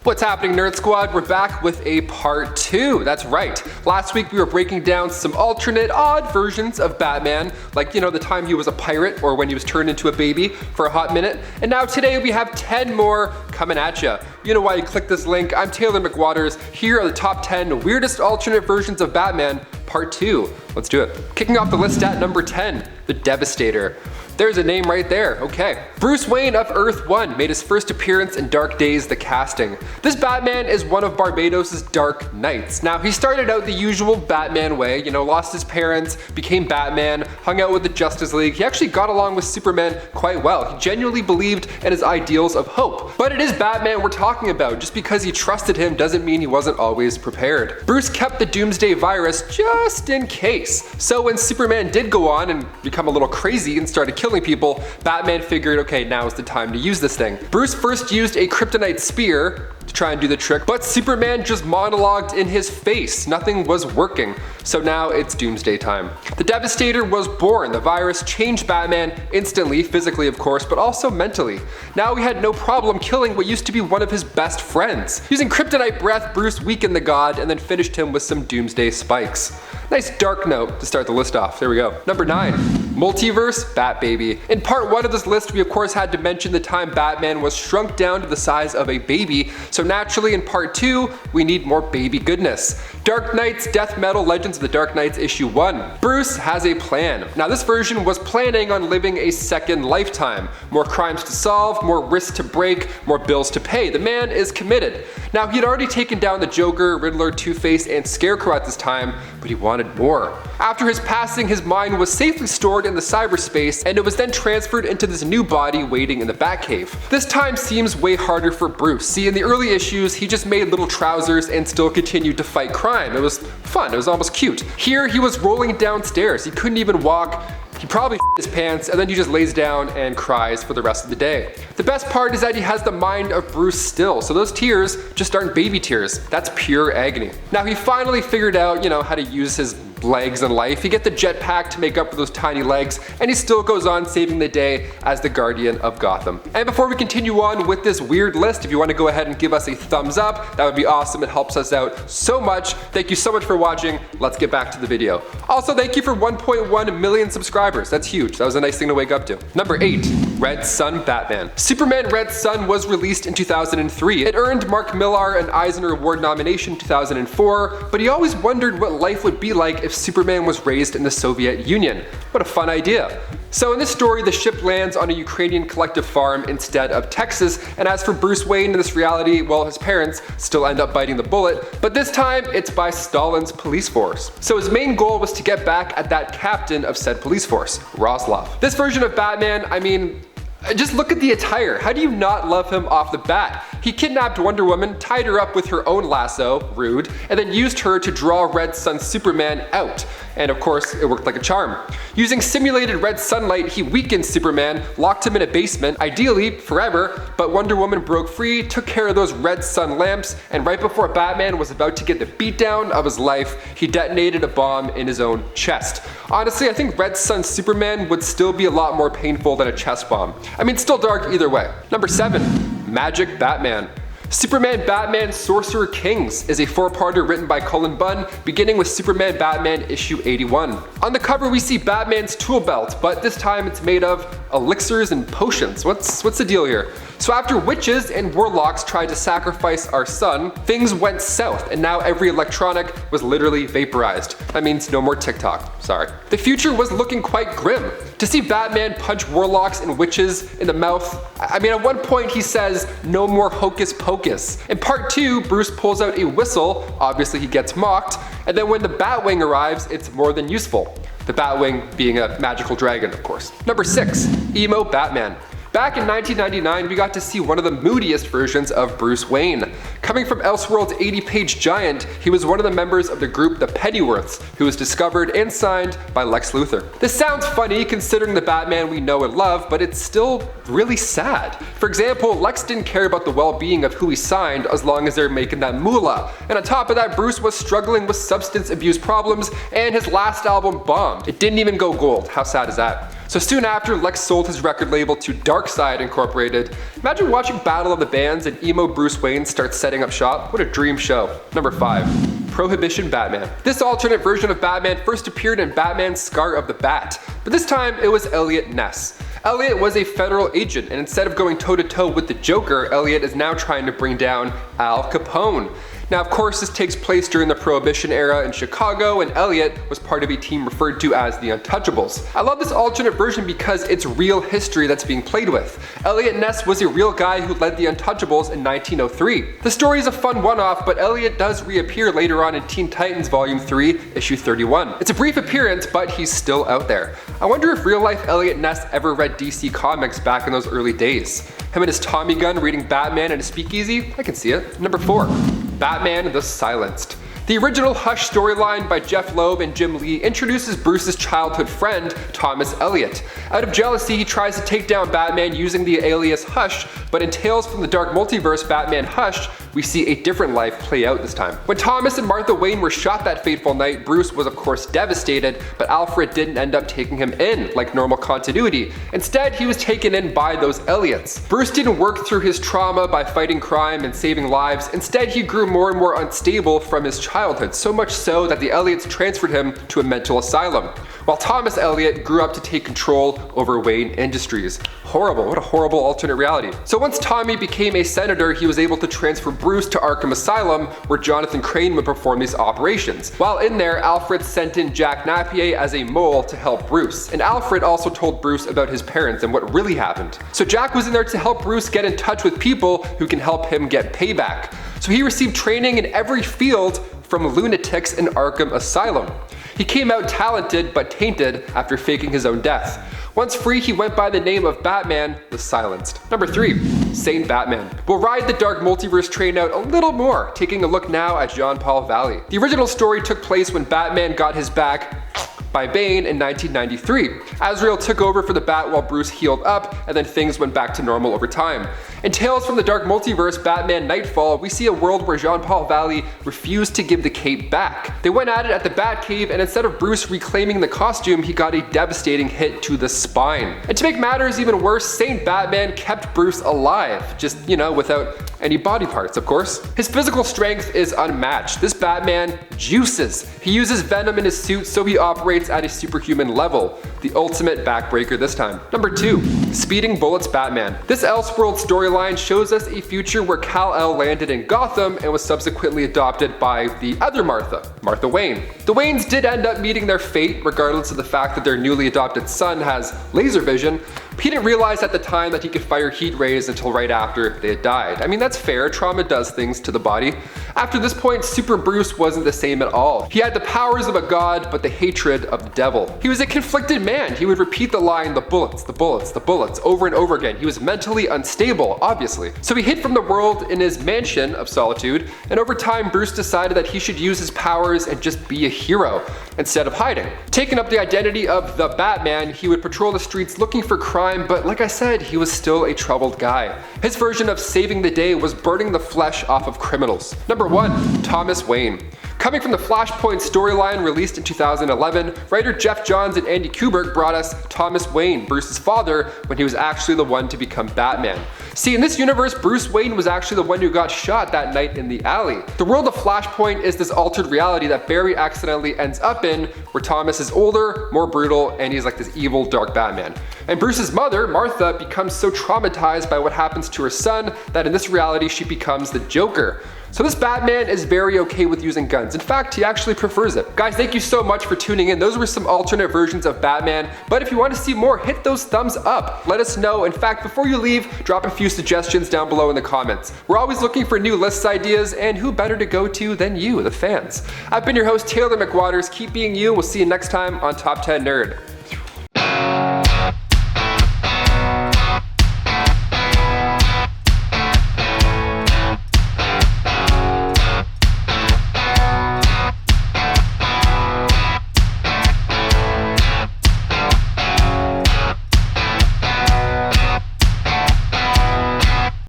What's happening, Nerd Squad? We're back with a part 2. That's right. Last week we were breaking down some alternate, odd versions of Batman, like, you know, the time he was a pirate or when he was turned into a baby for a hot minute. And now today we have 10 more coming at you. You know why you click this link. I'm Taylor McWaters. Here are the top 10 weirdest alternate versions of Batman, part 2. Let's do it. Kicking off the list at number 10, the Devastator. There's a name right there, okay. Bruce Wayne of Earth 1 made his first appearance in Dark Days, the casting. This Batman is one of Barbados' Dark Knights. Now, he started out the usual Batman way, you know, lost his parents, became Batman, hung out with the Justice League. He actually got along with Superman quite well. He genuinely believed in his ideals of hope. But it is Batman we're talking about. Just because he trusted him doesn't mean he wasn't always prepared. Bruce kept the Doomsday virus just in case. So when Superman did go on and become a little crazy and started killing people, Batman figured, okay, now is the time to use this thing. Bruce first used a kryptonite spear to try and do the trick, but Superman just monologued in his face. Nothing was working. So now it's Doomsday time. The Devastator was born. The virus changed Batman instantly, physically of course, but also mentally. Now he had no problem killing what used to be one of his best friends. Using kryptonite breath, Bruce weakened the god and then finished him with some Doomsday spikes. Nice dark note to start the list off. There we go. Number 9. Multiverse Fat Baby. In part 1 of this list, we of course had to mention the time Batman was shrunk down to the size of a baby, so naturally in part 2, we need more baby goodness. Dark Knights Death Metal Legends of the Dark Knights issue 1. Bruce has a plan. Now this version was planning on living a second lifetime. More crimes to solve, more risks to break, more bills to pay. The man is committed. Now he had already taken down the Joker, Riddler, Two-Face, and Scarecrow at this time, but he wanted more. After his passing, his mind was safely stored in the cyberspace, and it was then transferred into this new body waiting in the Batcave. This time seems way harder for Bruce. See, in the early issues, he just made little trousers and still continued to fight crime. It was fun, it was almost cute. Here, he was rolling downstairs. He couldn't even walk. He probably his pants, and then he just lays down and cries for the rest of the day. The best part is that he has the mind of Bruce still, so those tears just aren't baby tears. That's pure agony. Now he finally figured out, you know, how to use his legs in life. He get the jetpack to make up for those tiny legs, and he still goes on saving the day as the guardian of Gotham. And before we continue on with this weird list, if you want to go ahead and give us a thumbs up, that would be awesome. It helps us out so much. Thank you so much for watching. Let's get back to the video. Also, thank you for 1.1 million subscribers. That's huge. That was a nice thing to wake up to. Number 8. Red Sun Batman. Superman Red Sun was released in 2003. It earned Mark Millar an Eisner Award nomination in 2004, but he always wondered what life would be like if Superman was raised in the Soviet Union. What a fun idea. So in this story, the ship lands on a Ukrainian collective farm instead of Texas, and as for Bruce Wayne in this reality, well, his parents still end up biting the bullet, but this time it's by Stalin's police force. So his main goal was to get back at that captain of said police force, Roslov. This version of Batman, I mean, just look at the attire. How do you not love him off the bat? He kidnapped Wonder Woman, tied her up with her own lasso, rude, and then used her to draw Red Sun Superman out. And of course, it worked like a charm. Using simulated red sunlight, he weakened Superman, locked him in a basement, ideally forever, but Wonder Woman broke free, took care of those red sun lamps, and right before Batman was about to get the beatdown of his life, he detonated a bomb in his own chest. Honestly, I think Red Sun Superman would still be a lot more painful than a chest bomb. I mean, still dark either way. Number 7. Magic Batman. Superman Batman Sorcerer Kings is a 4-parter written by Cullen Bunn, beginning with Superman Batman issue 81. On the cover we see Batman's tool belt, but this time it's made of elixirs and potions. What's the deal here? So after witches and warlocks tried to sacrifice our sun, things went south, and now every electronic was literally vaporized. That means no more TikTok, sorry. The future was looking quite grim. To see Batman punch warlocks and witches in the mouth, I mean, at one point he says, "No more hocus pocus." In part 2, Bruce pulls out a whistle, obviously he gets mocked, and then when the Batwing arrives, it's more than useful. The Batwing being a magical dragon, of course. Number 6. Emo Batman. Back in 1999, we got to see one of the moodiest versions of Bruce Wayne. Coming from Elseworld's 80-page giant, he was one of the members of the group the Pennyworths, who was discovered and signed by Lex Luthor. This sounds funny considering the Batman we know and love, but it's still really sad. For example, Lex didn't care about the well-being of who he signed as long as they're making that moolah. And on top of that, Bruce was struggling with substance abuse problems, and his last album bombed. It didn't even go gold. How sad is that? So soon after, Lex sold his record label to Darkseid Incorporated. Imagine watching Battle of the Bands and emo Bruce Wayne starts setting up shop. What a dream show. Number 5. Prohibition Batman. This alternate version of Batman first appeared in Batman's Scar of the Bat, but this time it was Elliot Ness. Elliot was a federal agent, and instead of going toe-to-toe with the Joker, Elliot is now trying to bring down Al Capone. Now, of course, this takes place during the Prohibition era in Chicago, and Elliot was part of a team referred to as the Untouchables. I love this alternate version because it's real history that's being played with. Elliot Ness was a real guy who led the Untouchables in 1903. The story is a fun one-off, but Elliot does reappear later on in Teen Titans Volume 3, Issue 31. It's a brief appearance, but he's still out there. I wonder if real-life Elliot Ness ever read DC Comics back in those early days. Him and his Tommy gun reading Batman in a speakeasy? I can see it. Number 4. Batman the Silenced. The original Hush storyline by Jeff Loeb and Jim Lee introduces Bruce's childhood friend, Thomas Elliot. Out of jealousy, he tries to take down Batman using the alias Hush, but in Tales from the Dark Multiverse Batman Hush, we see a different life play out this time. When Thomas and Martha Wayne were shot that fateful night, Bruce was of course devastated, but Alfred didn't end up taking him in like normal continuity. Instead, he was taken in by those Elliots. Bruce didn't work through his trauma by fighting crime and saving lives. Instead, he grew more and more unstable from his childhood, so much so that the Elliots transferred him to a mental asylum, while Thomas Elliot grew up to take control over Wayne Industries. Horrible, what a horrible alternate reality. So once Tommy became a senator, he was able to transfer Bruce to Arkham Asylum, where Jonathan Crane would perform these operations. While in there, Alfred sent in Jack Napier as a mole to help Bruce, and Alfred also told Bruce about his parents and what really happened. So Jack was in there to help Bruce get in touch with people who can help him get payback. So he received training in every field from lunatics in Arkham Asylum. He came out talented but tainted after faking his own death. Once free, he went by the name of Batman the Silenced. Number 3. Saint Batman. We'll ride the Dark Multiverse train out a little more, taking a look now at Jean-Paul Valley. The original story took place when Batman got his back by Bane in 1993. Azrael took over for the Bat while Bruce healed up, and then things went back to normal over time. In Tales from the Dark Multiverse Batman Nightfall, we see a world where Jean-Paul Valley refused to give the cape back. They went at it at the Batcave, and instead of Bruce reclaiming the costume, he got a devastating hit to the spine. And to make matters even worse, Saint Batman kept Bruce alive, just, without any body parts, of course. His physical strength is unmatched. This Batman juices. He uses venom in his suit, so he operates at a superhuman level. The ultimate backbreaker this time. Number 2. Speeding Bullets Batman. This Elseworld storyline shows us a future where Kal-El landed in Gotham and was subsequently adopted by the other Martha Wayne. The Waynes did end up meeting their fate, regardless of the fact that their newly adopted son has laser vision. He didn't realize at the time that he could fire heat rays until right after they had died. I mean, that's fair, trauma does things to the body. After this point, Super Bruce wasn't the same at all. He had the powers of a god, but the hatred of the devil. He was a conflicted man. He would repeat the line, the bullets, the bullets, the bullets, over and over again. He was mentally unstable, obviously. So he hid from the world in his mansion of solitude, and over time, Bruce decided that he should use his powers and just be a hero, instead of hiding. Taking up the identity of the Batman, he would patrol the streets looking for crime, but like I said, he was still a troubled guy. His version of saving the day was burning the flesh off of criminals. Number 1. Thomas Wayne. Coming from the Flashpoint storyline released in 2011, writer Jeff Johns and Andy Kubert brought us Thomas Wayne, Bruce's father, when he was actually the one to become Batman. See, in this universe, Bruce Wayne was actually the one who got shot that night in the alley. The world of Flashpoint is this altered reality that Barry accidentally ends up in, where Thomas is older, more brutal, and he's like this evil, dark Batman. And Bruce's mother, Martha, becomes so traumatized by what happens to her son that in this reality she becomes the Joker. So this Batman is very okay with using guns. In fact, he actually prefers it. Guys, thank you so much for tuning in. Those were some alternate versions of Batman, but if you want to see more, hit those thumbs up. Let us know. In fact, before you leave, drop a few suggestions down below in the comments. We're always looking for new lists ideas, and who better to go to than you, the fans. I've been your host, Taylor McWaters. Keep being you. We'll see you next time on Top 10 Nerd.